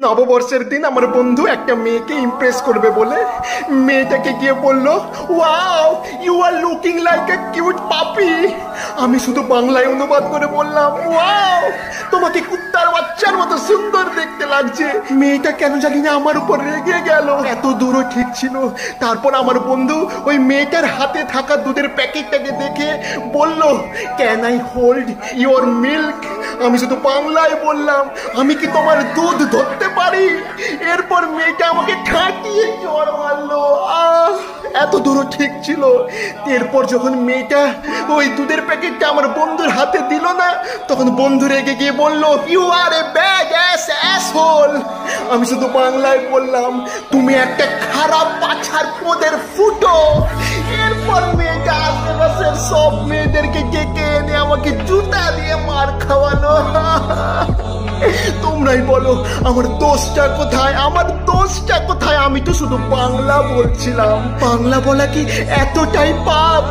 নববর্ষের দিন আমার বন্ধু একটা মেয়েকে ইমপ্রেস করবে বলে মেয়েটাকে গিয়ে বললো, wow you are looking like a cute puppy. আমি শুধু বাংলায় অনুবাদ করে বললাম, ওয়াও তোমাকে কুত্তার বাচ্চার মতো সুন্দর দেখতে লাগছে। মেয়েটা কেন জানি না আমার উপর রেগে গেল। এত দূরও ঠিক ছিল। তারপর আমার বন্ধু ওই মেয়েটার হাতে থাকা দুধের প্যাকেটটাকে দেখে বলল, can I hold your milk. আমি শুধু বাংলায় বললাম, আমি কি তোমার দুধ ধরতে পারি? এরপর মেয়েটা আমাকে ঠাটিয়ে জ্বর মারলো। এত দূরও ঠিক ছিল। এরপর যখন মেয়েটা ওই দুধের প্যাকেটটা আমার বন্ধুর হাতে দিল না, তখন বন্ধু রেগে গিয়ে বলল, ইউ আর এ ব্যাড অ্যাসহোল। আমি শুধু বাংলায় বললাম, তুমি একটা খারাপ পাছার পোদের ফুটো। এরপর মেয়েটা আশেপাশের সব মেয়েদেরকে ডেকে এনে আমাকে জুতা দিয়ে মার খাওয়ালো। তোমরাই বলো আমার দোষটা কোথায়? আমার দোষটা কোথায়? আমি তো শুধু বাংলা বলছিলাম। বাংলা বলা কি এতটাই পাপ?